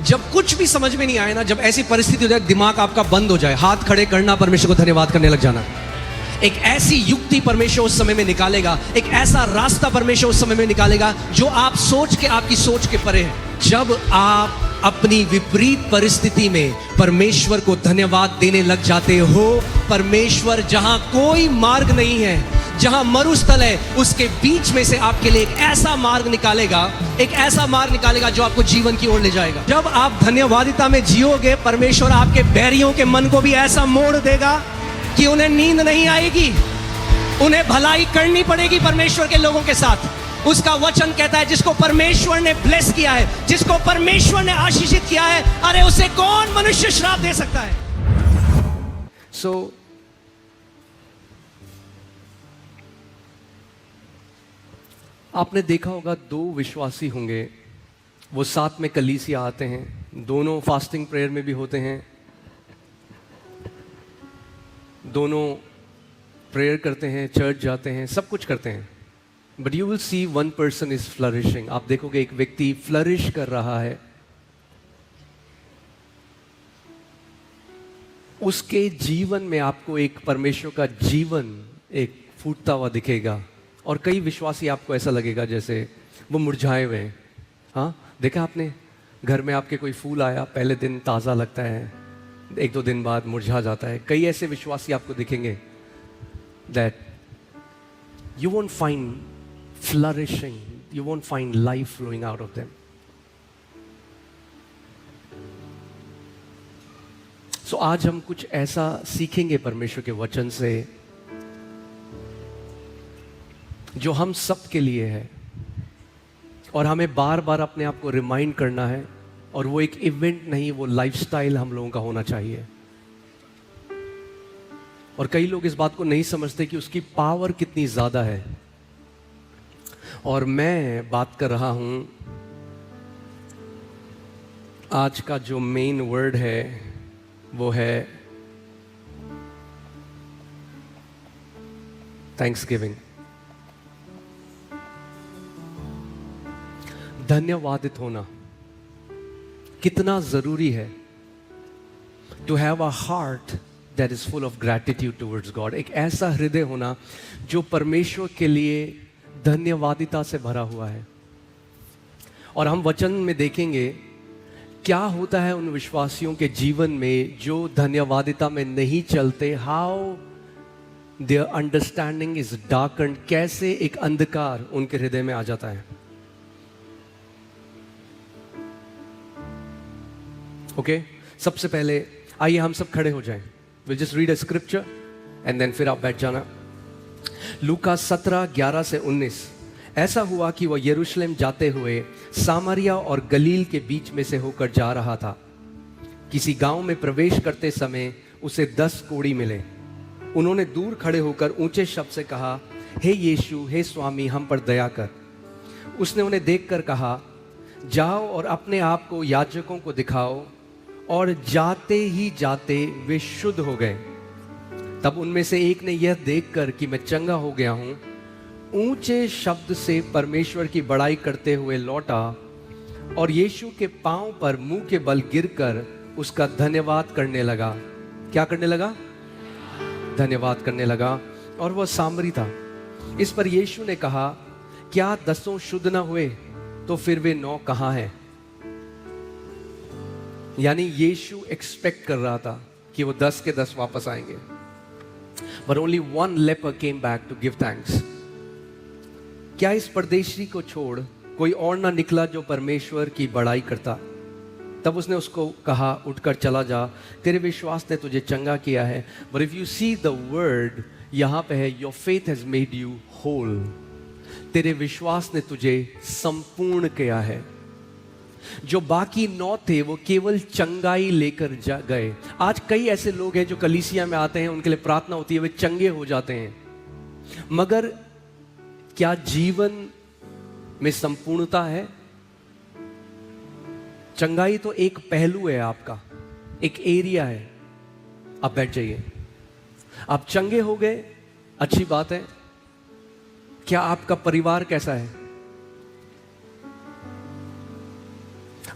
जब कुछ भी समझ में नहीं आए ना, जब ऐसी परिस्थिति हो जाए, दिमाग आपका बंद हो जाए, हाथ खड़े करना, परमेश्वर को धन्यवाद करने लग जाना। एक ऐसी युक्ति परमेश्वर उस समय में निकालेगा, एक ऐसा रास्ता परमेश्वर उस समय में निकालेगा जो आप सोच के, आपकी सोच के परे है। जब आप अपनी विपरीत परिस्थिति में परमेश्वर को धन्यवाद देने लग जाते हो, परमेश्वर जहां कोई मार्ग नहीं है, जहां मरुस्थल है, उसके बीच में से आपके लिए एक ऐसा मार्ग निकालेगा, एक ऐसा मार्ग निकालेगा जो आपको जीवन की ओर ले जाएगा। जब आप धन्यवादिता में जियोगे, परमेश्वर आपके बैरियों के मन को भी ऐसा मोड़ देगा कि उन्हें नींद नहीं आएगी, उन्हें भलाई करनी पड़ेगी परमेश्वर के लोगों के साथ। उसका वचन कहता है, जिसको परमेश्वर ने ब्लेस किया है, जिसको परमेश्वर ने आशीषित किया है, अरे उसे कौन मनुष्य श्राप दे सकता है। सो आपने देखा होगा, दो विश्वासी होंगे, वो साथ में कलीसिया आते हैं, दोनों फास्टिंग प्रेयर में भी होते हैं, दोनों प्रेयर करते हैं, चर्च जाते हैं, सब कुछ करते हैं। But you will see one person is flourishing. आप देखोगे एक व्यक्ति फ्लरिश कर रहा है, उसके जीवन में आपको एक परमेश्वर का जीवन एक फूटता हुआ दिखेगा। और कई विश्वासी आपको ऐसा लगेगा जैसे वो मुरझाए हुए हैं। हाँ, देखा आपने, घर में आपके कोई फूल आया, पहले दिन ताज़ा लगता है, एक दो दिन बाद मुरझा जाता है। कई ऐसे विश्वासी आपको दिखेंगे that you won't find flourishing, you won't find life flowing out of them. So आज हम कुछ ऐसा सीखेंगे परमेश्वर के वचन से जो हम सब के लिए है, और हमें बार बार अपने आप को रिमाइंड करना है। और वो एक इवेंट नहीं, वो लाइफस्टाइल हम लोगों का होना चाहिए। और कई लोग इस बात को नहीं समझते कि उसकी पावर कितनी ज्यादा है। और मैं बात कर रहा हूं, आज का जो मेन वर्ड है वो है थैंक्सगिविंग। धन्यवादित होना कितना जरूरी है। To have a heart that is full of gratitude towards God. एक ऐसा हृदय होना जो परमेश्वर के लिए धन्यवादिता से भरा हुआ है। और हम वचन में देखेंगे क्या होता है उन विश्वासियों के जीवन में जो धन्यवादिता में नहीं चलते। हाउ देयर अंडरस्टैंडिंग इज डार्कन्ड, कैसे एक अंधकार उनके हृदय में आ जाता है। ओके, सबसे पहले आइए हम सब खड़े हो जाएं। Will just read a scripture and then फिर आप बैठ जाना। लूका 17:11-19। ऐसा हुआ कि वह यरूशलेम जाते हुए सामरिया और गलील के बीच में से होकर जा रहा था। किसी गांव में प्रवेश करते समय उसे 10 कोढ़ी मिले। उन्होंने दूर खड़े होकर ऊंचे शब्द से कहा, हे यीशु, हे स्वामी, हम पर दया कर। उसने उन्हें देखकर कहा, जाओ और अपने आप को याजकों को दिखाओ। और जाते ही जाते वे शुद्ध हो गए। तब उनमें से एक ने यह देखकर कि मैं चंगा हो गया हूं, ऊंचे शब्द से परमेश्वर की बड़ाई करते हुए लौटा और यीशु के पांव पर मुंह के बल गिरकर उसका धन्यवाद करने लगा। क्या करने लगा? धन्यवाद करने लगा। और वह सामरी था। इस पर यीशु ने कहा, क्या 10 शुद्ध न हुए? तो फिर वे 9 कहां हैं? यानी यीशु एक्सपेक्ट कर रहा था कि वो 10 के 10 वापस आएंगे। But only one leper came back to give thanks. क्या इस परदेशी को छोड़ कोई और ना निकला जो परमेश्वर की बड़ाई करता? तब उसने उसको कहा, उठकर चला जा, तेरे विश्वास ने तुझे चंगा किया है। But if you see the word, यहां पे है, your faith has made you whole. तेरे विश्वास ने तुझे संपूर्ण किया है। जो बाकी 9 थे वो केवल चंगाई लेकर गए। आज कई ऐसे लोग हैं जो कलीसिया में आते हैं, उनके लिए प्रार्थना होती है, वे चंगे हो जाते हैं, मगर क्या जीवन में संपूर्णता है? चंगाई तो एक पहलू है आपका, एक एरिया है। आप बैठ जाइए। आप चंगे हो गए, अच्छी बात है। क्या आपका परिवार कैसा है?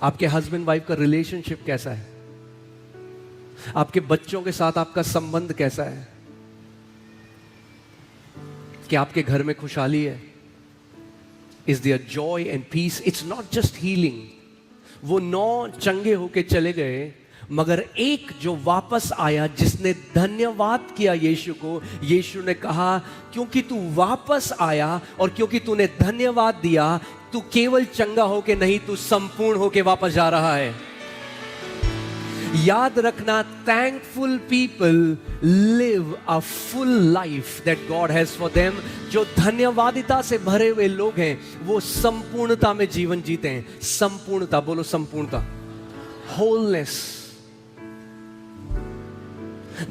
आपके हस्बैंड वाइफ का रिलेशनशिप कैसा है? आपके बच्चों के साथ आपका संबंध कैसा है? क्या आपके घर में खुशहाली है? Is there joy and peace? It's not just healing. वो 9 चंगे होके चले गए, मगर एक जो वापस आया, जिसने धन्यवाद किया यीशु को, यीशु ने कहा क्योंकि तू वापस आया और क्योंकि तूने धन्यवाद दिया, तू केवल चंगा होके नहीं, तू संपूर्ण होके वापस जा रहा है। याद रखना, thankful people live a full life that God has for them. जो धन्यवादिता से भरे हुए लोग हैं, वो संपूर्णता में जीवन जीते हैं। संपूर्णता, बोलो संपूर्णता, होलनेस।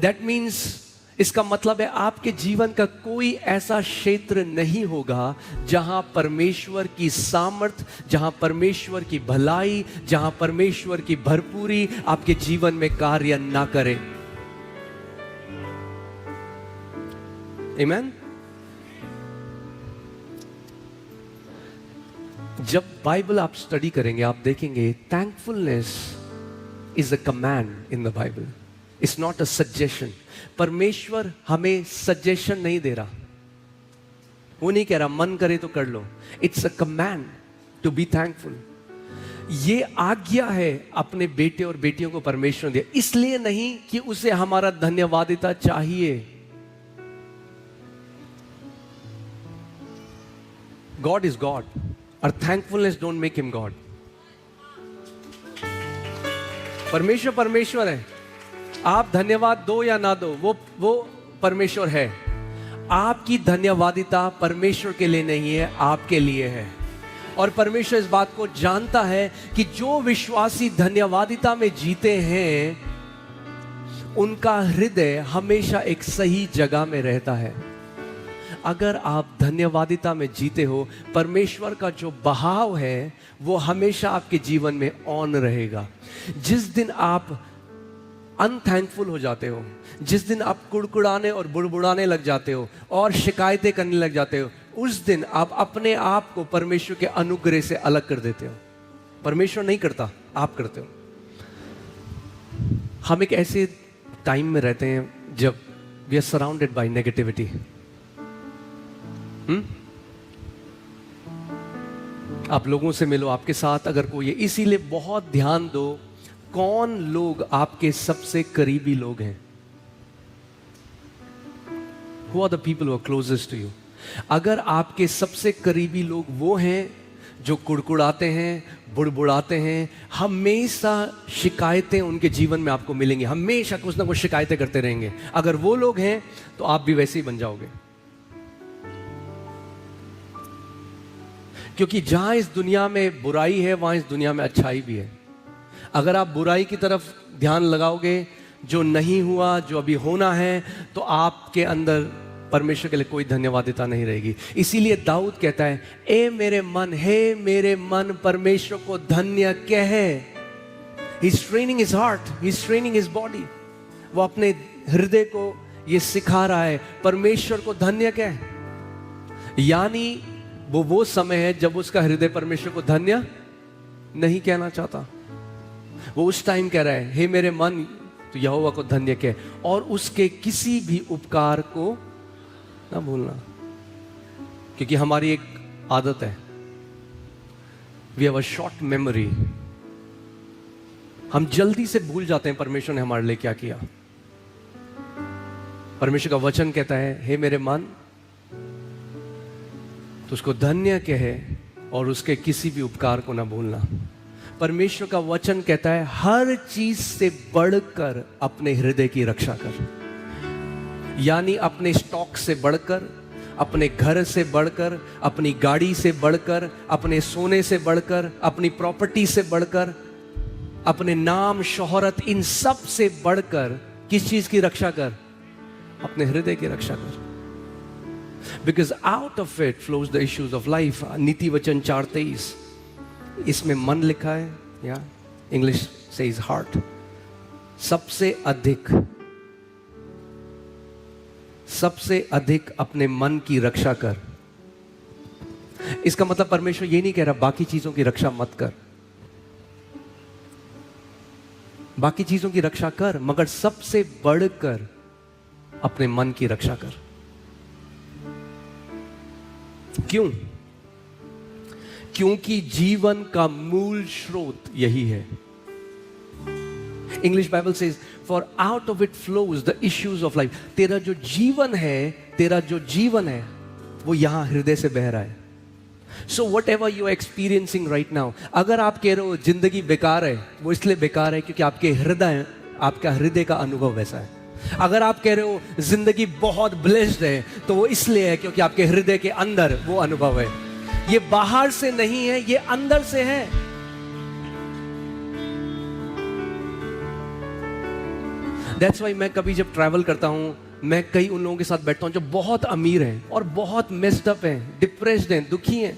दैट मीन्स, इसका मतलब है आपके जीवन का कोई ऐसा क्षेत्र नहीं होगा जहां परमेश्वर की सामर्थ, जहां परमेश्वर की भलाई, जहां परमेश्वर की भरपूरी आपके जीवन में कार्य ना करे। आमीन। जब बाइबल आप स्टडी करेंगे, आप देखेंगे thankfulness is a command in the Bible, it's not a suggestion. परमेश्वर हमें सजेशन नहीं दे रहा, वो नहीं कह रहा मन करे तो कर लो। It's a command to be thankful. ये आज्ञा है अपने बेटे और बेटियों को परमेश्वर ने दिया, इसलिए नहीं कि उसे हमारा धन्यवादिता चाहिए। गॉड इज गॉड और thankfulness don't make him God. परमेश्वर परमेश्वर है, आप धन्यवाद दो या ना दो, वो परमेश्वर है। आपकी धन्यवादिता परमेश्वर के लिए नहीं है, आपके लिए है। और परमेश्वर इस बात को जानता है कि जो विश्वासी धन्यवादिता में जीते हैं, उनका हृदय हमेशा एक सही जगह में रहता है। अगर आप धन्यवादिता में जीते हो, परमेश्वर का जो बहाव है वो हमेशा आपके जीवन में ऑन रहेगा। जिस दिन आप अनथैंकफुल हो जाते हो, जिस दिन आप कुड़कुड़ाने और बुड़बुड़ाने लग जाते हो और शिकायतें करने लग जाते हो, उस दिन आप अपने आप को परमेश्वर के अनुग्रह से अलग कर देते हो। परमेश्वर नहीं करता, आप करते हो। हम एक ऐसे टाइम में रहते हैं जब we are surrounded by negativity. आप लोगों से मिलो, आपके साथ अगर कोई है, इसीलिए बहुत ध्यान दो कौन लोग आपके सबसे करीबी लोग हैं। Who are the people who are closest to you? अगर आपके सबसे करीबी लोग वो हैं जो कुड़कुड़ाते हैं, बुड़बुड़ाते हैं, हमेशा शिकायतें उनके जीवन में आपको मिलेंगी, हमेशा कुछ ना कुछ शिकायतें करते रहेंगे, अगर वो लोग हैं तो आप भी वैसे ही बन जाओगे। क्योंकि जहां इस दुनिया में बुराई है, वहां इस दुनिया में अच्छाई भी है। अगर आप बुराई की तरफ ध्यान लगाओगे, जो नहीं हुआ, जो अभी होना है, तो आपके अंदर परमेश्वर के लिए कोई धन्यवादिता नहीं रहेगी। इसीलिए दाऊद कहता है, ए मेरे मन, हे मेरे मन, परमेश्वर को धन्य कह। He is training his heart, he is training his body. वो अपने हृदय को ये सिखा रहा है, परमेश्वर को धन्य कह। यानी वो समय है जब उसका हृदय परमेश्वर को धन्य नहीं कहना चाहता। वो उस टाइम कह रहा है, हे मेरे मन, तो यहोवा को धन्य कह और उसके किसी भी उपकार को ना भूलना। क्योंकि हमारी एक आदत है, we have a short memory. हम जल्दी से भूल जाते हैं परमेश्वर ने हमारे लिए क्या किया। परमेश्वर का वचन कहता है, हे मेरे मन, तो उसको धन्य कहे और उसके किसी भी उपकार को ना भूलना। परमेश्वर का वचन कहता है, हर चीज से बढ़कर अपने हृदय की रक्षा कर। यानी अपने स्टॉक से बढ़कर, अपने घर से बढ़कर, अपनी गाड़ी से बढ़कर, अपने सोने से बढ़कर, अपनी प्रॉपर्टी से बढ़कर, अपने नाम शोहरत, इन सब से बढ़कर किस चीज की रक्षा कर? अपने हृदय की रक्षा कर। Because out of it flows the issues of life. नीति वचन 4:23, इसमें मन लिखा है, या इंग्लिश सेज हार्ट। सबसे अधिक अपने मन की रक्षा कर। इसका मतलब परमेश्वर ये नहीं कह रहा बाकी चीजों की रक्षा मत कर। बाकी चीजों की रक्षा कर, मगर सबसे बढ़कर अपने मन की रक्षा कर। क्यों? क्योंकि जीवन का मूल स्रोत यही है। English Bible says for out of it flows the issues of life. तेरा जो जीवन है वो यहां हृदय से बह रहा है। So whatever you are experiencing right now, अगर आप कह रहे हो जिंदगी बेकार है, वो इसलिए बेकार है क्योंकि आपका हृदय का अनुभव वैसा है। अगर आप कह रहे हो जिंदगी बहुत ब्लेस्ड है, तो वो इसलिए है क्योंकि आपके हृदय के अंदर वो अनुभव है। ये बाहर से नहीं है, ये अंदर से है। That's why मैं कभी जब ट्रैवल करता हूं, मैं कई उन लोगों के साथ बैठता हूं जो बहुत अमीर हैं और बहुत मेस्ड अप हैं, डिप्रेस्ड हैं, दुखी हैं।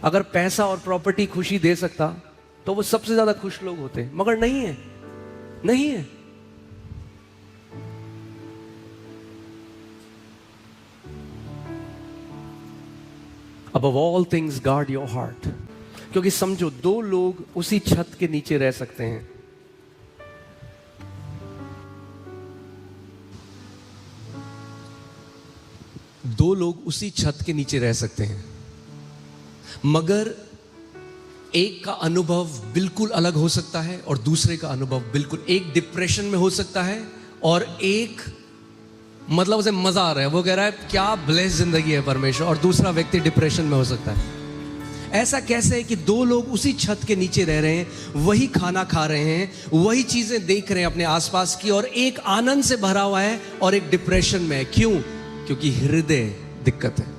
अगर पैसा और प्रॉपर्टी खुशी दे सकता तो वो सबसे ज्यादा खुश लोग होते, मगर नहीं है, नहीं है। Above all things guard your heart, क्योंकि समझो दो लोग उसी छत के नीचे रह सकते हैं। दो लोग उसी छत के नीचे रह सकते हैं, मगर एक का अनुभव बिल्कुल अलग हो सकता है और दूसरे का अनुभव बिल्कुल, एक डिप्रेशन में हो सकता है और एक मतलब उसे मजा आ रहा है, वो कह रहा है क्या ब्लेस जिंदगी है परमेश्वर, और दूसरा व्यक्ति डिप्रेशन में हो सकता है। ऐसा कैसे है कि दो लोग उसी छत के नीचे रह रहे हैं, वही खाना खा रहे हैं, वही चीजें देख रहे हैं अपने आसपास की, और एक आनंद से भरा हुआ है और एक डिप्रेशन में है। क्यों? क्योंकि हृदय दिक्कत है।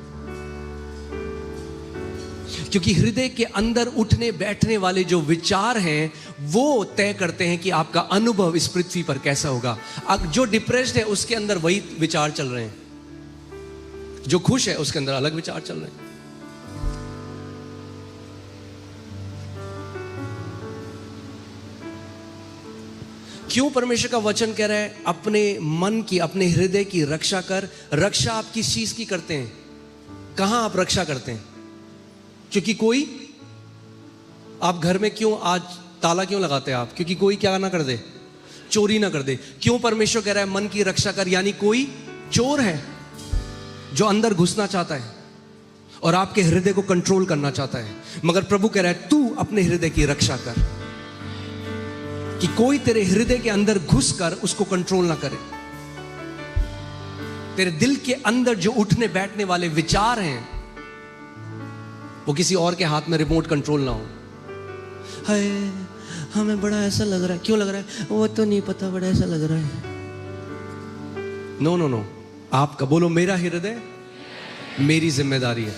क्योंकि हृदय के अंदर उठने बैठने वाले जो विचार हैं वो तय करते हैं कि आपका अनुभव इस पृथ्वी पर कैसा होगा। जो डिप्रेस्ड है उसके अंदर वही विचार चल रहे हैं, जो खुश है उसके अंदर अलग विचार चल रहे हैं। क्यों परमेश्वर का वचन कह रहा है अपने मन की, अपने हृदय की रक्षा कर? रक्षा आप किस चीज की करते हैं? कहां आप रक्षा करते हैं? क्योंकि कोई, आप घर में क्यों आज ताला क्यों लगाते हैं आप? क्योंकि कोई क्या ना कर दे, चोरी ना कर दे। क्यों परमेश्वर कह रहा है मन की रक्षा कर? यानी कोई चोर है जो अंदर घुसना चाहता है और आपके हृदय को कंट्रोल करना चाहता है। मगर प्रभु कह रहा है तू अपने हृदय की रक्षा कर, कि कोई तेरे हृदय के अंदर घुसकर उसको कंट्रोल ना करे। तेरे दिल के अंदर जो उठने बैठने वाले विचार हैं वो किसी और के हाथ में रिमोट कंट्रोल ना हो। हाय हमें बड़ा ऐसा लग रहा है, क्यों लग रहा है वो तो नहीं पता, बड़ा ऐसा लग रहा है। नो नो नो, आपका बोलो मेरा हृदय मेरी जिम्मेदारी है।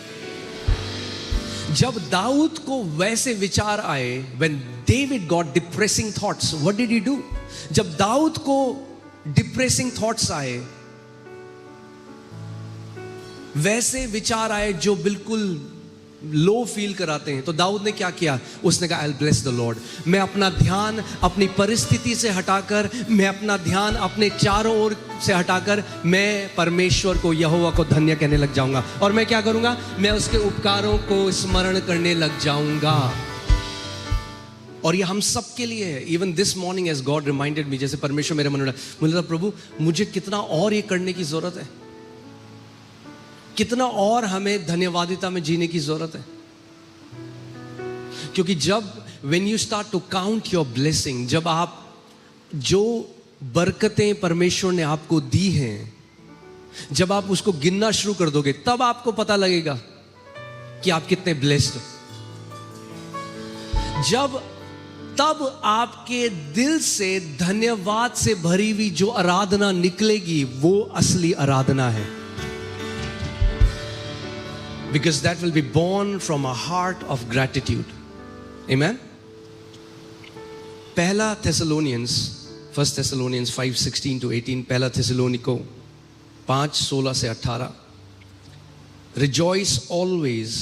जब दाऊद को वैसे विचार आए, when David got depressing thoughts, what did he do? जब दाऊद को डिप्रेसिंग थॉट्स आए, वैसे विचार आए जो बिल्कुल लो फील कराते हैं, तो दाऊद ने क्या किया? उसने कहा I'll bless the Lord। मैं अपना ध्यान अपनी परिस्थिति से हटाकर, मैं अपना ध्यान अपने चारों ओर से हटाकर मैं परमेश्वर को, यहोवा को धन्य कहने लग जाऊंगा। और मैं क्या करूंगा? मैं उसके उपकारों को स्मरण करने लग जाऊंगा। और ये हम सब के लिए है। Even this morning as God reminded me, जैसे परमेश्वर मेरे मन में, मुझे लगा प्रभु मुझे कितना और ये करने की जरूरत है, कितना और हमें धन्यवादिता में जीने की जरूरत है। क्योंकि जब when you start to count your blessing, जब आप जो बरकतें परमेश्वर ने आपको दी हैं, जब आप उसको गिनना शुरू कर दोगे, तब आपको पता लगेगा कि आप कितने ब्लेस्ड हो। जब तब आपके दिल से धन्यवाद से भरी हुई जो आराधना निकलेगी वो असली आराधना है। Because that will be born from a heart of gratitude. Amen. पहला Thessalonians, 1 Thessalonians 5:16 to 18, पहला Thessalonico 5:16 से 18, Rejoice always,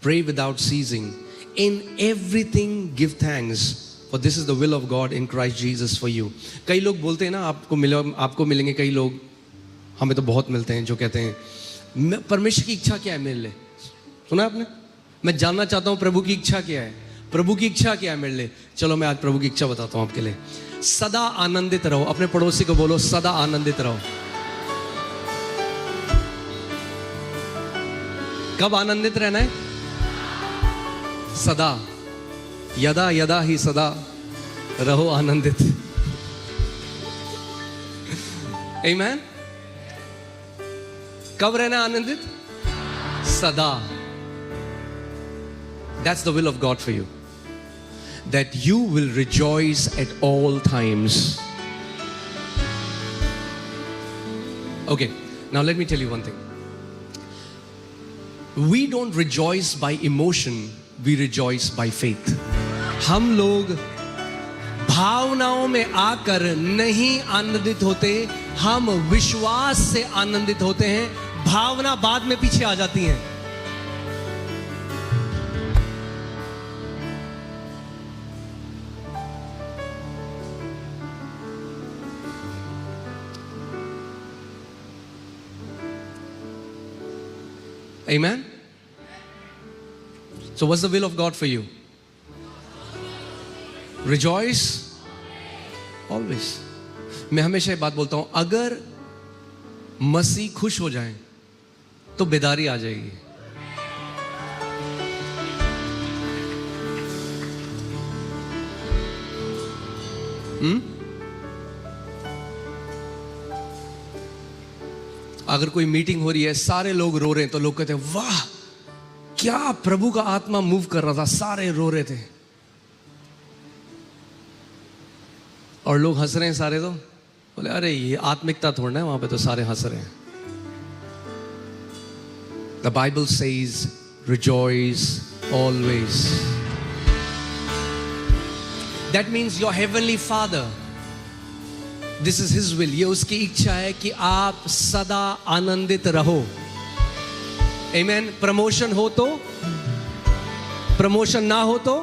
pray without ceasing, in everything give thanks, for this is the will of God in Christ Jesus for you. कई लोग बोलते हैं ना, आपको मिलेंगे कई लोग, हमें तो बहुत मिलते हैं, जो कहते हैं परमेश्वर की इच्छा क्या है मेरे लिए। सुना आपने? मैं जानना चाहता हूं प्रभु की इच्छा क्या है। प्रभु की इच्छा क्या है मेरे लिए? चलो मैं आज प्रभु की इच्छा बताता हूं आपके लिए। सदा आनंदित रहो। अपने पड़ोसी को बोलो, सदा आनंदित रहो। कब आनंदित रहना है? सदा। यदा यदा ही सदा रहो आनंदित। आमीन। कब रहना आनंदित? सदा। That's the will of God for you, that you will rejoice at all times. Okay, now let me tell you one thing. We don't rejoice by emotion, we rejoice by faith. हम लोग भावनाओं में आकर नहीं आनंदित होते, हम विश्वास से आनंदित होते हैं। भावना बाद में पीछे आ जाती हैं। Amen? So what's the will of God for you? Rejoice always. मैं हमेशा ये बात बोलता हूं, अगर मसीह खुश हो जाए तो बेदारी आ जाएगी। अगर कोई मीटिंग हो रही है, सारे लोग रो रहे हैं, तो लोग कहते हैं वाह क्या प्रभु का आत्मा मूव कर रहा था, सारे रो रहे थे। और लोग हंस रहे हैं सारे, तो बोले अरे ये आत्मिकता थोड़ा है, वहां पे तो सारे हंस रहे हैं। The Bible says rejoice always. That means your heavenly Father, this is His will. ये उसकी इच्छा है कि आप सदा आनंदित रहो। Amen. प्रमोशन हो तो, प्रमोशन ना हो तो,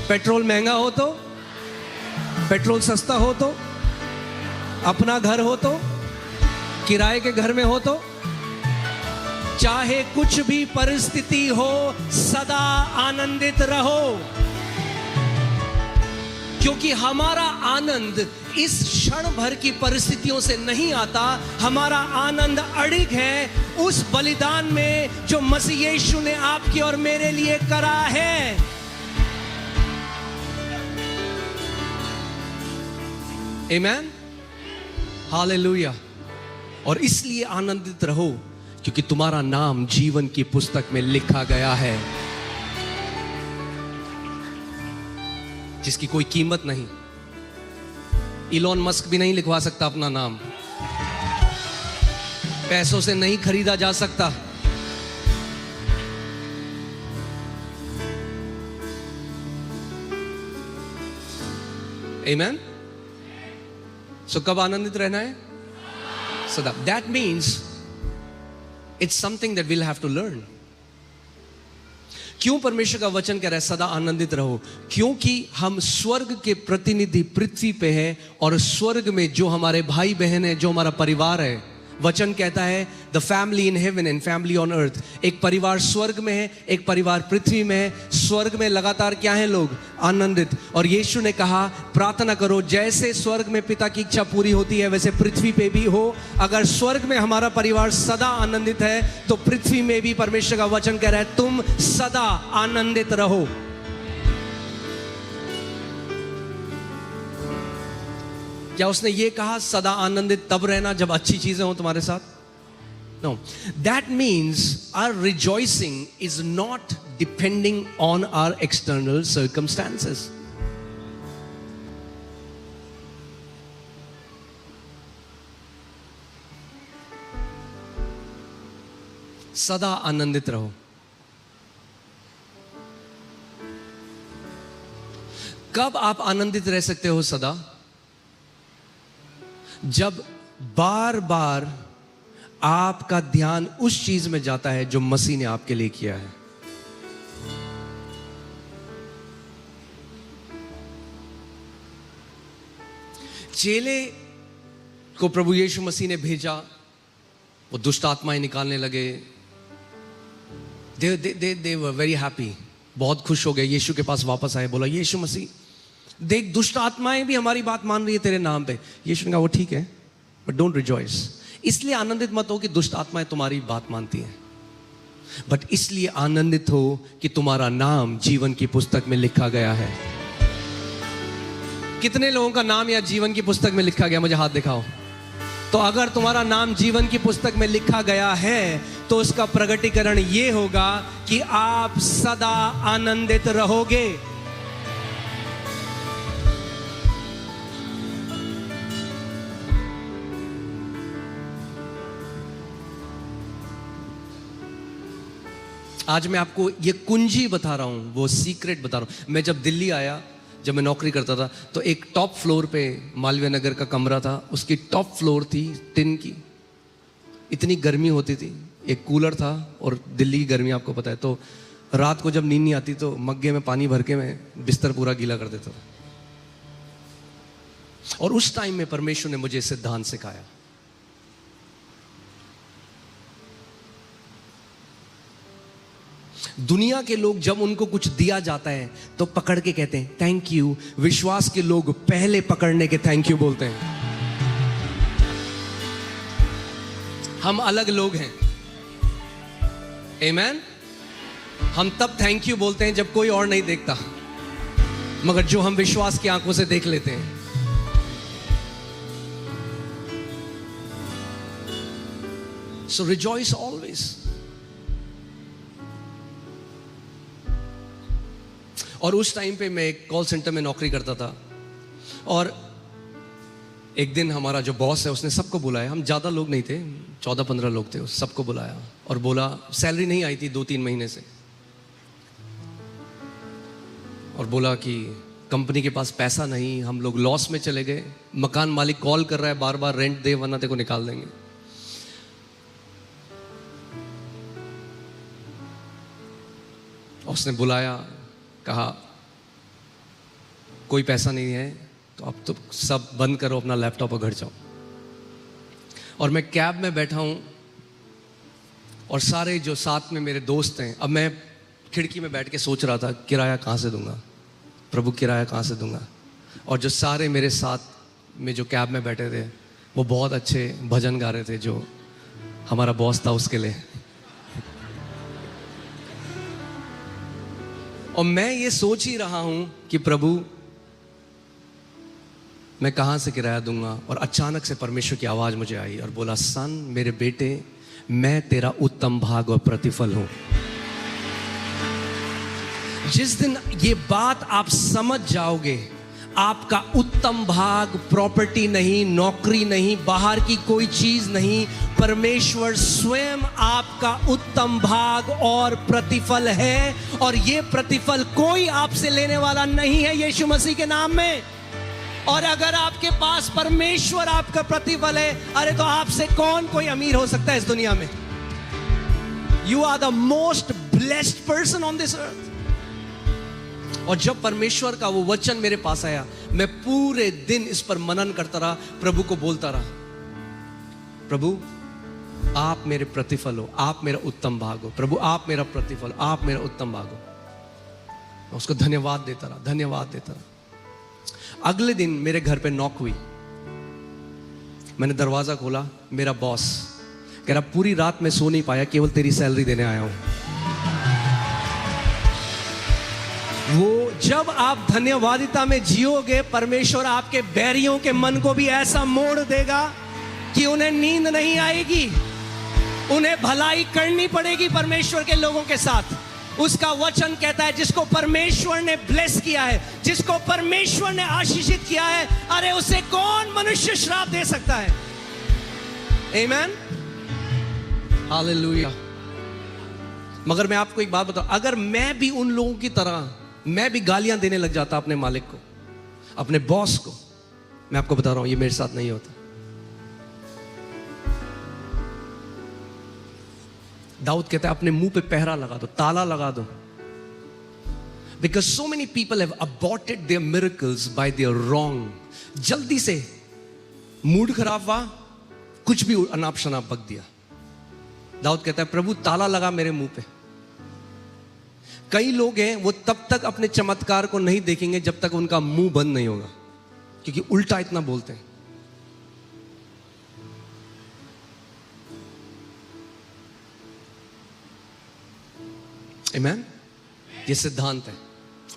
पेट्रोल महंगा हो तो, पेट्रोल सस्ता हो तो, अपना घर हो तो, किराए के घर में हो तो, चाहे कुछ भी परिस्थिति हो, सदा आनंदित रहो। क्योंकि हमारा आनंद इस क्षण भर की परिस्थितियों से नहीं आता, हमारा आनंद अड़िग है उस बलिदान में जो मसीह यीशु ने आपके और मेरे लिए करा है। आमीन, हालेलुया। और इसलिए आनंदित रहो क्योंकि तुम्हारा नाम जीवन की पुस्तक में लिखा गया है, जिसकी कोई कीमत नहीं। इलॉन मस्क भी नहीं लिखवा सकता अपना नाम, पैसों से नहीं खरीदा जा सकता। आमीन। सो कब आनंदित रहना है? सदा। That means it's something that will have to learn. क्यों परमेश्वर का वचन कह रहा है सदा आनंदित रहो? क्योंकि हम स्वर्ग के प्रतिनिधि पृथ्वी पे हैं, और स्वर्ग में जो हमारे भाई बहन है, जो हमारा परिवार है, वचन कहता है the family in heaven and family on earth. एक परिवार स्वर्ग में है, एक परिवार पृथ्वी में है। स्वर्ग में लगातार क्या है? लोग आनंदित। और यीशु ने कहा प्रार्थना करो जैसे स्वर्ग में पिता की इच्छा पूरी होती है वैसे पृथ्वी पे भी हो। अगर स्वर्ग में हमारा परिवार सदा आनंदित है तो पृथ्वी में भी परमेश्वर का वचन कह रहा है तुम सदा आनंदित रहो। क्या उसने ये कहा सदा आनंदित तब रहना जब अच्छी चीजें हो तुम्हारे साथ? No. That means our rejoicing is not depending on our external circumstances. सदा आनंदित रहो। कब आप आनंदित रह सकते हो सदा? जब बार बार आपका ध्यान उस चीज में जाता है जो मसीह ने आपके लिए किया है। चेले को प्रभु यीशु मसीह ने भेजा, वो दुष्ट आत्माएं निकालने लगे। They were very happy बहुत खुश हो गए, यीशु के पास वापस आए, बोला यीशु मसीह देख दुष्ट आत्माएं भी हमारी बात मान रही है तेरे नाम पे। यीशु ने कहा वो ठीक है, बट डोंट रिजॉइस। इसलिए आनंदित मत हो कि दुष्ट आत्माएं तुम्हारी बात मानती हैं, बट इसलिए आनंदित हो कि तुम्हारा नाम जीवन की पुस्तक में लिखा गया है। कितने लोगों का नाम या जीवन की पुस्तक में लिखा गया, मुझे हाथ दिखाओ। तो अगर तुम्हारा नाम जीवन की पुस्तक में लिखा गया है तो उसका प्रगटीकरण यह होगा कि आप सदा आनंदित रहोगे। आज मैं आपको ये कुंजी बता रहा हूं, वो सीक्रेट बता रहा हूं। मैं जब दिल्ली आया, जब मैं नौकरी करता था, तो एक टॉप फ्लोर पे मालवीय नगर का कमरा था, उसकी टॉप फ्लोर थी टिन की। इतनी गर्मी होती थी, एक कूलर था, और दिल्ली की गर्मी आपको पता है, तो रात को जब नींद नहीं आती तो मग्गे में पानी भर के मैं बिस्तर पूरा गीला कर देता था। और उस टाइम में परमेश्वर ने मुझे सिद्धांत सिखाया। दुनिया के लोग जब उनको कुछ दिया जाता है तो पकड़ के कहते हैं थैंक यू। विश्वास के लोग पहले पकड़ने के थैंक यू बोलते हैं। हम अलग लोग हैं, आमेन। हम तब थैंक यू बोलते हैं जब कोई और नहीं देखता, मगर जो हम विश्वास की आंखों से देख लेते हैं। सो रिजॉइस ऑलवेज। और उस टाइम पे मैं एक कॉल सेंटर में नौकरी करता था, और एक दिन हमारा जो बॉस है उसने सबको बुलाया। हम ज़्यादा लोग नहीं थे, 14-15 लोग थे। सबको बुलाया और बोला, सैलरी नहीं आई थी 2-3 महीने से, और बोला कि कंपनी के पास पैसा नहीं, हम लोग लॉस में चले गए। मकान मालिक कॉल कर रहा है बार बार, रेंट दे वरना तेरे को निकाल देंगे। उसने बुलाया, कहा कोई पैसा नहीं है तो अब तो सब बंद करो, अपना लैपटॉप और घर जाओ। और मैं कैब में बैठा हूं, और सारे जो साथ में मेरे दोस्त हैं, अब मैं खिड़की में बैठ के सोच रहा था किराया कहाँ से दूंगा, प्रभु किराया कहाँ से दूंगा। और जो सारे मेरे साथ में जो कैब में बैठे थे वो बहुत अच्छे भजन गा रहे थे, जो हमारा बॉस था उसके लिए। और मैं ये सोच ही रहा हूं कि प्रभु मैं कहां से किराया दूंगा। और अचानक से परमेश्वर की आवाज मुझे आई और बोला, सन मेरे बेटे, मैं तेरा उत्तम भाग और प्रतिफल हूं। जिस दिन ये बात आप समझ जाओगे, आपका उत्तम भाग प्रॉपर्टी नहीं, नौकरी नहीं, बाहर की कोई चीज नहीं, परमेश्वर स्वयं आपका उत्तम भाग और प्रतिफल है। और ये प्रतिफल कोई आपसे लेने वाला नहीं है, यीशु मसीह के नाम में। और अगर आपके पास परमेश्वर आपका प्रतिफल है, अरे तो आपसे कौन कोई अमीर हो सकता है इस दुनिया में। You are the most blessed person on this earth. और जब परमेश्वर का वो वचन मेरे पास आया, मैं पूरे दिन इस पर मनन करता रहा, प्रभु को बोलता रहा, प्रभु आप मेरे प्रतिफल हो, आप मेरा उत्तम भाग हो, प्रभु आप मेरा प्रतिफल, आप मेरा उत्तम भाग हो। मैं उसको धन्यवाद देता रहा, धन्यवाद देता रहा। अगले दिन मेरे घर पे नॉक हुई। मैंने दरवाजा खोला, मेरा बॉस कह रहा पूरी रात में सो नहीं पाया, केवल तेरी सैलरी देने आया हूं। वो जब आप धन्यवादिता में जियोगे, परमेश्वर आपके बैरियों के मन को भी ऐसा मोड़ देगा कि उन्हें नींद नहीं आएगी, उन्हें भलाई करनी पड़ेगी परमेश्वर के लोगों के साथ। उसका वचन कहता है जिसको परमेश्वर ने ब्लेस किया है, जिसको परमेश्वर ने आशीषित किया है, अरे उसे कौन मनुष्य श्राप दे सकता है। आमेन, हालेलुया। मगर मैं आपको एक बात बताऊं, अगर मैं भी उन लोगों की तरह मैं भी गालियां देने लग जाता अपने मालिक को, अपने बॉस को, मैं आपको बता रहा हूं ये मेरे साथ नहीं होता। दाऊद कहता है अपने मुंह पे पहरा लगा दो, ताला लगा दो। Because so many people have aborted their miracles by their wrong. जल्दी से मूड खराब हुआ, कुछ भी अनाप शनाप बक दिया। दाऊद कहता है प्रभु ताला लगा मेरे मुंह पे, कई लोग हैं वो तब तक अपने चमत्कार को नहीं देखेंगे जब तक उनका मुंह बंद नहीं होगा, क्योंकि उल्टा इतना बोलते हैं। आमीन। ये सिद्धांत है।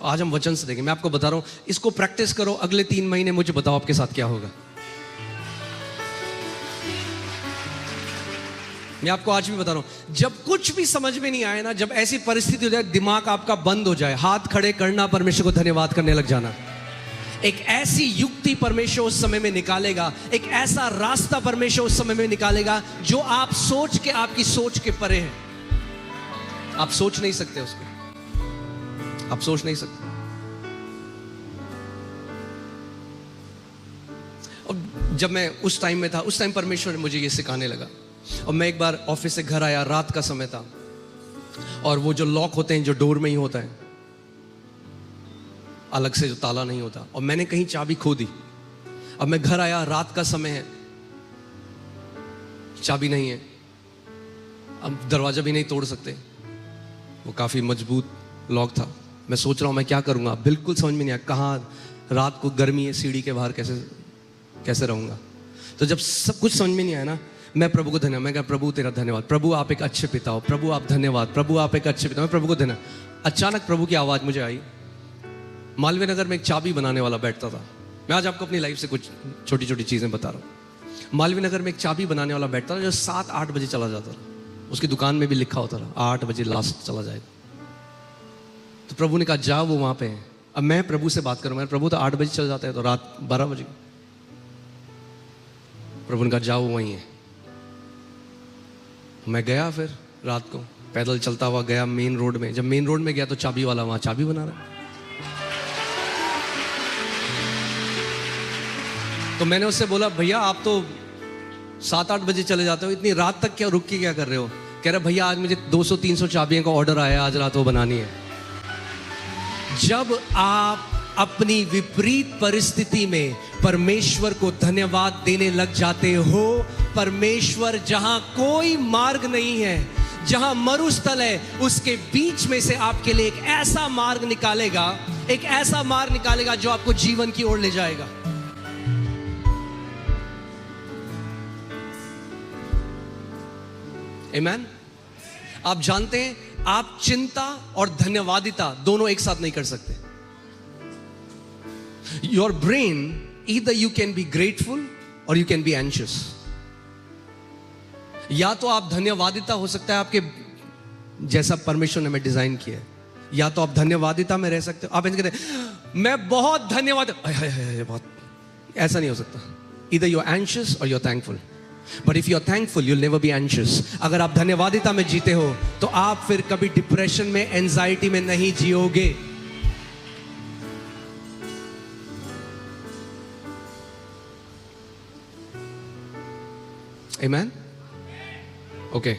आज हम वचन से देखें। मैं आपको बता रहा हूं, इसको प्रैक्टिस करो, अगले 3 महीने मुझे बताओ आपके साथ क्या होगा। मैं आपको आज भी बता रहा हूं, जब कुछ भी समझ में नहीं आए ना, जब ऐसी परिस्थिति हो जाए, दिमाग आपका बंद हो जाए, हाथ खड़े करना, परमेश्वर को धन्यवाद करने लग जाना। एक ऐसी युक्ति परमेश्वर उस समय में निकालेगा, एक ऐसा रास्ता परमेश्वर उस समय में निकालेगा जो आप सोच के, आपकी सोच के परे है। आप सोच नहीं सकते उसको, आप सोच नहीं सकते। और जब मैं उस टाइम में था, उस टाइम परमेश्वर मुझे ये सिखाने लगा। और मैं एक बार ऑफिस से घर आया, रात का समय था, और वो जो लॉक होते हैं जो डोर में ही होता है, अलग से जो ताला नहीं होता, और मैंने कहीं चाबी खो दी। अब मैं घर आया, रात का समय है, चाबी नहीं है, अब दरवाजा भी नहीं तोड़ सकते, वो काफी मजबूत लॉक था। मैं सोच रहा हूं मैं क्या करूंगा, बिल्कुल समझ में नहीं आया, कहाँ रात को गर्मी है, सीढ़ी के बाहर कैसे रहूंगा। तो जब सब कुछ समझ में नहीं आया ना, मैं प्रभु को धन्यवाद, मैं कहा प्रभु तेरा धन्यवाद, प्रभु आप एक अच्छे पिता हो, प्रभु आप धन्यवाद, प्रभु आप एक अच्छे पिता हो, मैं प्रभु को धन्यवाद। अचानक प्रभु की आवाज मुझे आई। मालवीय नगर में एक चाबी बनाने वाला बैठता था। मैं आज आपको अपनी लाइफ से कुछ छोटी छोटी चीजें बता रहा हूँ। मालवीय नगर में एक चाबी बनाने वाला बैठता था जो 7-8 बजे चला जाता था। उसकी दुकान में भी लिखा होता था 8 बजे लास्ट चला जाएगा। तो प्रभु ने कहा जाओ, वो वहां पे है। अब मैं प्रभु से बात करूंगा, प्रभु तो 8 बजे चल जाता है, तो रात 12 बजे। प्रभु ने कहा जाओ, वहीं है। मैं गया, फिर रात को पैदल चलता हुआ गया मेन रोड में। जब मेन रोड में गया तो चाबी वाला वहां चाबी बना रहा है। तो मैंने उससे बोला भैया आप तो 7-8 बजे चले जाते हो, इतनी रात तक क्या रुक के क्या कर रहे हो? कह रहे भैया आज मुझे 200-300 चाबियों का ऑर्डर आया, आज रात वो बनानी है। जब आप अपनी विपरीत परिस्थिति में परमेश्वर को धन्यवाद देने लग जाते हो, परमेश्वर जहां कोई मार्ग नहीं है, जहां मरुस्थल है, उसके बीच में से आपके लिए एक ऐसा मार्ग निकालेगा, एक ऐसा मार्ग निकालेगा जो आपको जीवन की ओर ले जाएगा। आमीन। आप जानते हैं आप चिंता और धन्यवादिता दोनों एक साथ नहीं कर सकते। Your brain either you can be grateful और यू कैन बी एंशियस। या तो आप धन्यवादिता हो सकता है आपके जैसा परमेश्वर ने हमें डिजाइन किया है, या तो आप धन्यवादिता में रह सकते हो। आप ऐसे कहते हैं मैं बहुत धन्यवाद, बहुत, ऐसा नहीं हो सकता। ईदर यू आर एंशियस और you are thankful. But if you are thankful you will never be anxious. अगर आप धन्यवादिता में जीते हो तो आप फिर कभी डिप्रेशन में, एंजाइटी में नहीं जियोगे। आमीन। ओके,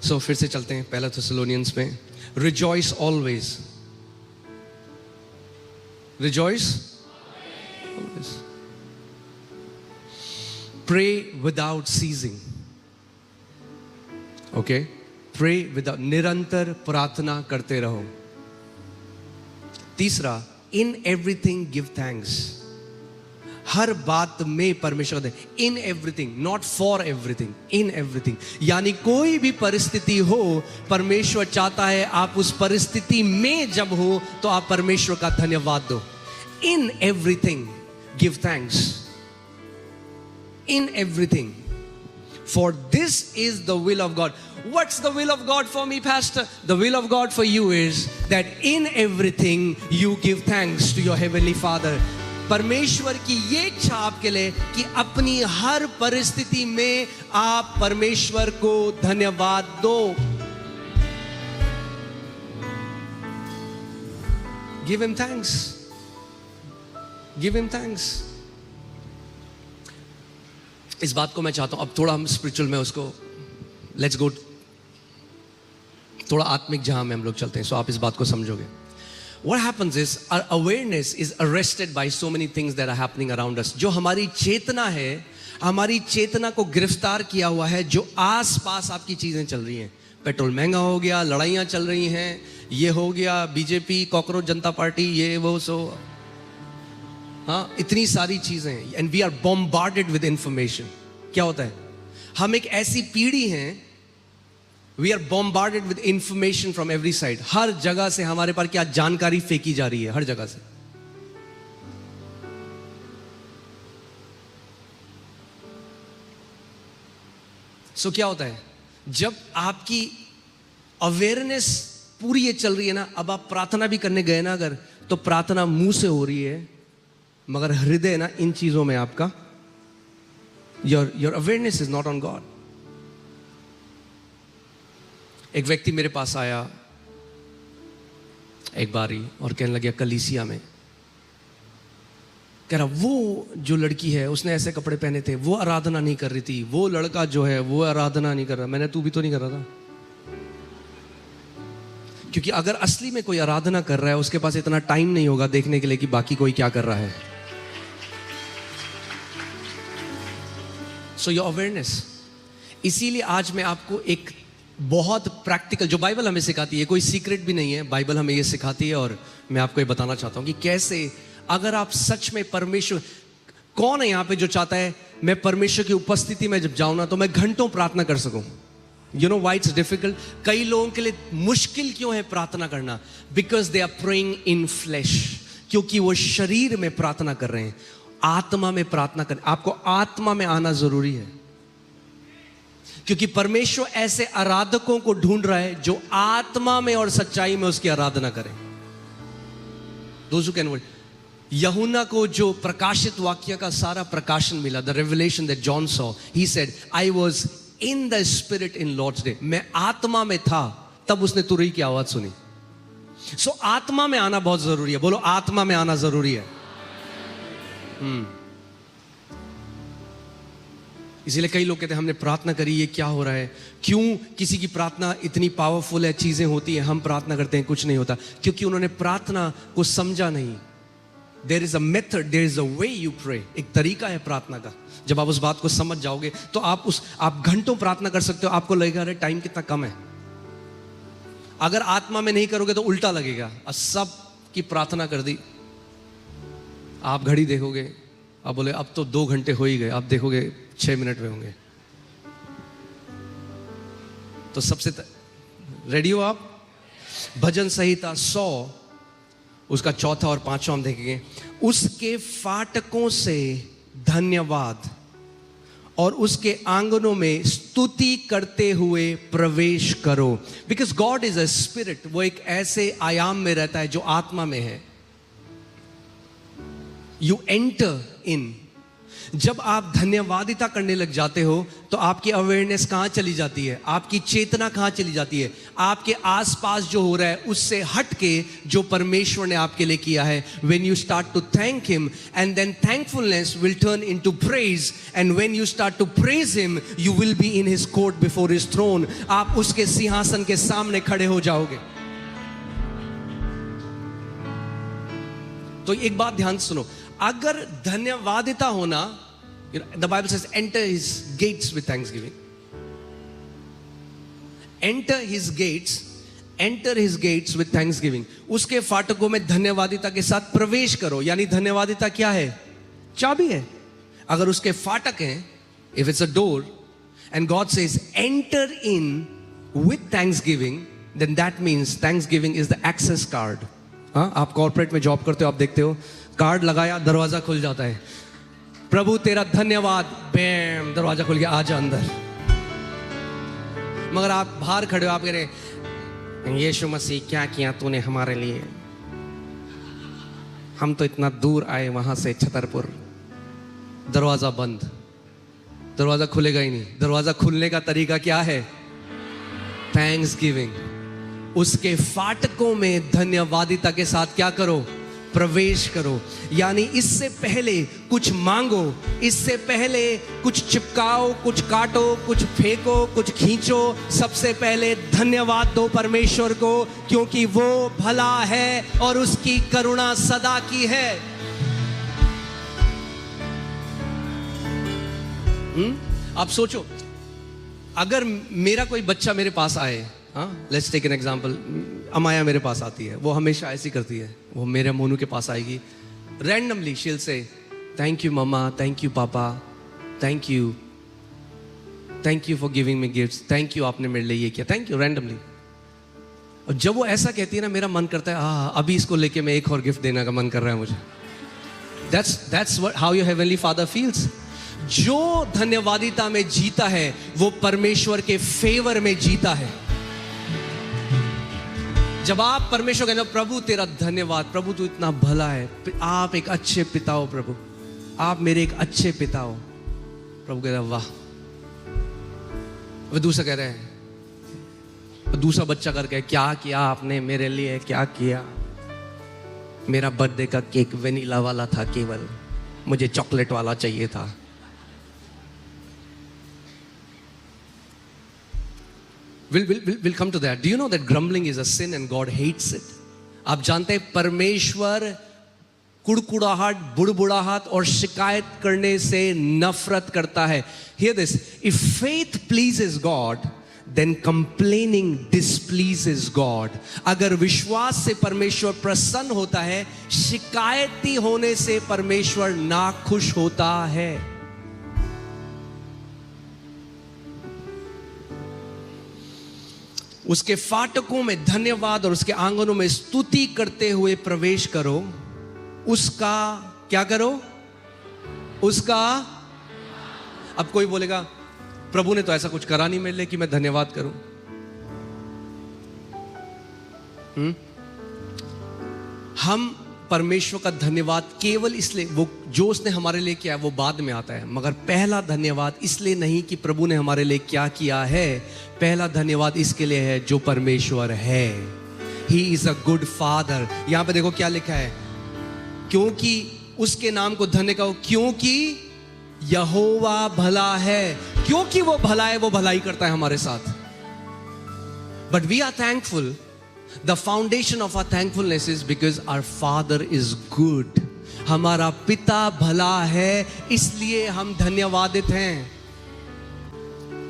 सो फिर से चलते हैं 1 थेसलोनियंस में। Rejoice always, rejoice always, pray without ceasing. Okay, pray without, निरंतर प्रार्थना करते रहो। तीसरा, in everything give thanks। हर बात में परमेश्वर दे, in everything, not for everything, in everything। यानी कोई भी परिस्थिति हो, परमेश्वर चाहता है आप उस परिस्थिति में जब हो तो आप परमेश्वर का धन्यवाद दो। in everything give thanks, in everything, for this is the will of God. What's the will of God for me, pastor? The will of God for you is that in everything you give thanks to your heavenly Father. परमेश्वर की ये इच्छा आपके लिए कि अपनी हर परिस्थिति में आप परमेश्वर को धन्यवाद दो। Give him thanks. Give him thanks. इस बात को मैं चाहता हूं अब थोड़ा हम स्पिरिचुअल में उसको, लेट्स गो, थोड़ा आत्मिक जहां में हम लोग चलते हैं, सो आप इस बात को समझोगे। What happens is our awareness is arrested by so many things that are happening around us. जो हमारी चेतना है, हमारी चेतना को गिरफ्तार किया हुआ है जो आस पास आपकी चीजें चल रही हैं। पेट्रोल महंगा हो गया, लड़ाइयाँ चल रही हैं, ये हो गया बीजेपी, कॉकरोच जनता पार्टी, ये वो सो, हाँ इतनी सारी चीजें, and we are bombarded with information. क्या होता है, हम एक ऐसी पीढ़ी हैं, we are bombarded with information from every side. हर जगह से हमारे पास क्या जानकारी फेंकी जा रही है, हर जगह से। सो क्या होता है, जब आपकी अवेयरनेस पूरी ये चल रही है ना, अब आप प्रार्थना भी करने गए ना अगर, तो प्रार्थना मुंह से हो रही है, मगर हृदय ना इन चीजों में आपका, your awareness is not on God. एक व्यक्ति मेरे पास आया एक बारी और कहने लगा कलीसिया में, कह रहा वो जो लड़की है उसने ऐसे कपड़े पहने थे, वो आराधना नहीं कर रही थी, वो लड़का जो है वो आराधना नहीं कर रहा। मैंने, तू भी तो नहीं कर रहा था, क्योंकि अगर असली में कोई आराधना कर रहा है उसके पास इतना टाइम नहीं होगा देखने के लिए कि बाकी कोई क्या कर रहा है। So your awareness. इसीलिए आज मैं आपको एक बहुत प्रैक्टिकल, जो बाइबल हमें सिखाती है, कोई सीक्रेट भी नहीं है, बाइबल हमें ये सिखाती है, और मैं आपको ये बताना चाहता हूं कि कैसे, अगर आप सच में परमेश्वर, कौन है यहां पे जो चाहता है मैं परमेश्वर की उपस्थिति में जब जाऊं ना तो मैं घंटों प्रार्थना कर सकूं। You know why it's difficult? कई लोगों के लिए मुश्किल क्यों है प्रार्थना करना? Because they are praying in flesh, क्योंकि वो शरीर में प्रार्थना कर रहे हैं, आत्मा में प्रार्थना कर। आपको आत्मा में आना जरूरी है, क्योंकि परमेश्वर ऐसे आराधकों को ढूंढ रहा है जो आत्मा में और सच्चाई में उसकी आराधना करें। Those who can, यूहन्ना को जो प्रकाशित वाक्य का सारा प्रकाशन मिला, the revelation that John saw, he said I was in the spirit in Lord's day. मैं आत्मा में था, तब उसने तुरही की आवाज सुनी। सो आत्मा में आना बहुत जरूरी है। बोलो, आत्मा में आना जरूरी है। इसीलिए कई लोग कहते हैं हमने प्रार्थना करी, ये क्या हो रहा है? क्यों किसी की प्रार्थना इतनी पावरफुल है, चीजें होती हैं, हम प्रार्थना करते हैं कुछ नहीं होता? क्योंकि उन्होंने प्रार्थना को समझा नहीं। There is a method, there is a way you pray. एक तरीका है प्रार्थना का। जब आप उस बात को समझ जाओगे तो आप घंटों प्रार्थना कर सकते हो। आपको लगेगा अरे टाइम कितना कम है। अगर आत्मा में नहीं करोगे तो उल्टा लगेगा। सब की प्रार्थना कर दी, आप घड़ी देखोगे, आप बोले अब तो 2 घंटे हो ही गए, आप देखोगे 6 मिनट में होंगे। तो सबसे रेडी हो आप? भजन संहिता 100 उसका 4था और 5वां हम देखेंगे। उसके फाटकों से धन्यवाद और उसके आंगनों में स्तुति करते हुए प्रवेश करो। Because God is a spirit. वो एक ऐसे आयाम में रहता है जो आत्मा में है। You enter in. जब आप धन्यवादिता करने लग जाते हो तो आपकी अवेयरनेस कहां चली जाती है? आपकी चेतना कहां चली जाती है? आपके आसपास जो हो रहा है उससे हट के जो परमेश्वर ने आपके लिए किया है। when you start to thank him and then thankfulness will turn into praise, and when you start to praise him you will be in his court before his throne. आप उसके सिंहासन के सामने खड़े हो जाओगे। तो एक बात ध्यान सुनो, अगर धन्यवादिता होना, the Bible says enter his gates with thanksgiving. Enter his gates with thanksgiving. उसके फाटकों में धन्यवादिता के साथ प्रवेश करो। यानी धन्यवादिता क्या है? चाबी है। अगर उसके फाटक हैं, if it's a door and God says enter in with thanksgiving, then that means thanksgiving is the access card. हाँ, आप कॉर्पोरेट में जॉब करते हो, आप देखते हो कार्ड लगाया, दरवाजा खुल जाता है। प्रभु तेरा धन्यवाद, बैम, दरवाजा खुल गया, आजा अंदर। मगर आप बाहर खड़े हो, आप कह रहे यीशु मसीह क्या किया तूने हमारे लिए, हम तो इतना दूर आए वहां से छतरपुर। दरवाजा बंद, दरवाजा खुलेगा ही नहीं। दरवाजा खुलने का तरीका क्या है? थैंक्सगिविंग। उसके फाटकों में धन्यवादिता के साथ क्या करो? प्रवेश करो। यानी इससे पहले कुछ मांगो, इससे पहले कुछ चिपकाओ, कुछ काटो, कुछ फेंको, कुछ खींचो, सबसे पहले धन्यवाद दो परमेश्वर को, क्योंकि वो भला है और उसकी करुणा सदा की है। आप सोचो, अगर मेरा कोई बच्चा मेरे पास आए, लेट्स टेक एन एग्जांपल, अमाया मेरे पास आती है, वो हमेशा ऐसी करती है, वो मेरे मोनू के पास आएगी, रैंडमली शील से thank you mama, thank you papa, thank you for giving me gifts, thank you आपने मेरे लिए ये किया, थैंक यू, रैंडमली। और जब वो ऐसा कहती है ना, मेरा मन करता है अभी इसको लेके मैं एक और गिफ्ट देने का मन कर रहा है मुझे। That's how your heavenly Father feels. जो धन्यवादिता में जीता है वो परमेश्वर के फेवर में जीता है। जब आप परमेश्वर कहते हो प्रभु तेरा धन्यवाद, प्रभु तू इतना भला है, आप एक अच्छे पिता हो प्रभु, आप मेरे एक अच्छे पिता हो, प्रभु कहता है वाह। वो दूसरा कह रहे हैं, दूसरा बच्चा करके क्या किया आपने मेरे लिए, क्या किया, मेरा बर्थडे का केक वेनिला वाला था, केवल मुझे चॉकलेट वाला चाहिए था। We'll come to that. Do you know that grumbling is a sin and God hates it? आप जानते हैं परमेश्वर कुड़कुड़ाहट, बुड़बुड़ाहट और शिकायत करने से नफरत करता है। Hear this, if faith pleases God, then complaining displeases God. अगर विश्वास से परमेश्वर प्रसन्न होता है, शिकायती होने से परमेश्वर नाखुश होता है। उसके फाटकों में धन्यवाद और उसके आंगनों में स्तुति करते हुए प्रवेश करो। उसका क्या करो? उसका, अब कोई बोलेगा प्रभु ने तो ऐसा कुछ करा नहीं मेरे लिए कि मैं धन्यवाद करूं। हम परमेश्वर का धन्यवाद केवल इसलिए, वो जो उसने हमारे लिए किया है वो बाद में आता है, मगर पहला धन्यवाद इसलिए नहीं कि प्रभु ने हमारे लिए क्या किया है, पहला धन्यवाद इसके लिए है जो परमेश्वर है। He is a good father. यहां पे देखो क्या लिखा है, क्योंकि उसके नाम को धन्य कहो, क्योंकि यहोवा भला है। क्योंकि वो भला है, वो भलाई करता है हमारे साथ। But we are thankful. The foundation of our thankfulness is because our Father is good. हमारा पिता भला है, इसलिए हम धन्यवादित हैं,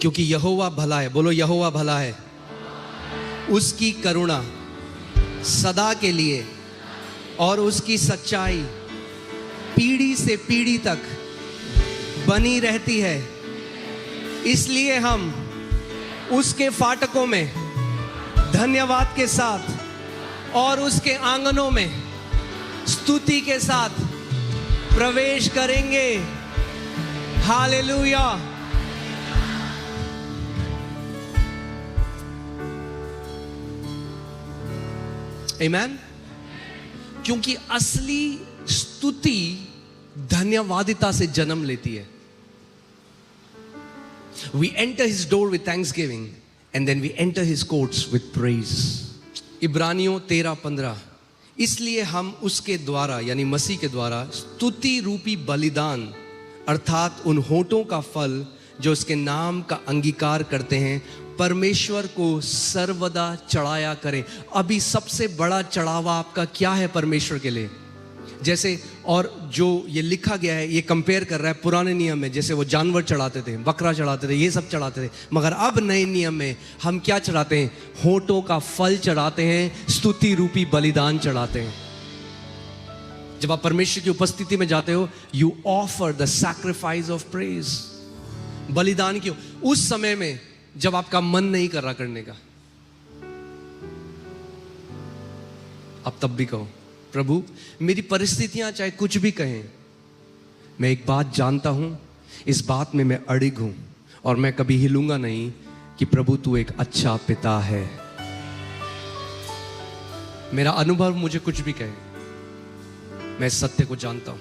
क्योंकि यहोवा भला है। बोलो यहोवा भला है। उसकी करुणा सदा के लिए और उसकी सच्चाई पीढ़ी से पीढ़ी तक बनी रहती है। इसलिए हम उसके फाटकों में धन्यवाद के साथ और उसके आंगनों में स्तुति के साथ प्रवेश करेंगे। हालेलुया। आमीन। क्योंकि असली स्तुति धन्यवादिता से जन्म लेती है। We enter his door with thanksgiving and then we enter his courts with praise. इब्रानियों 13:15। इसलिए हम उसके द्वारा यानी मसीह के द्वारा स्तुति रूपी बलिदान अर्थात उन होठों का फल जो उसके नाम का अंगीकार करते हैं परमेश्वर को सर्वदा चढ़ाया करें। अभी सबसे बड़ा चढ़ावा आपका क्या है परमेश्वर के लिए? जैसे और जो ये लिखा गया है ये कंपेयर कर रहा है पुराने नियम में, जैसे वो जानवर चढ़ाते थे, बकरा चढ़ाते थे, ये सब चढ़ाते थे, मगर अब नए नियम में हम क्या चढ़ाते हैं? होठों का फल चढ़ाते हैं, स्तुति रूपी बलिदान चढ़ाते हैं। जब आप परमेश्वर की उपस्थिति में जाते हो, you offer the sacrifice of praise. बलिदान क्यों? उस समय में जब आपका मन नहीं कर रहा करने का, आप तब भी कहो प्रभु मेरी परिस्थितियां चाहे कुछ भी कहें, मैं एक बात जानता हूं, इस बात में मैं अड़िग हूं और मैं कभी हिलूंगा नहीं कि प्रभु तू एक अच्छा पिता है। मेरा अनुभव मुझे कुछ भी कहे, मैं सत्य को जानता हूं।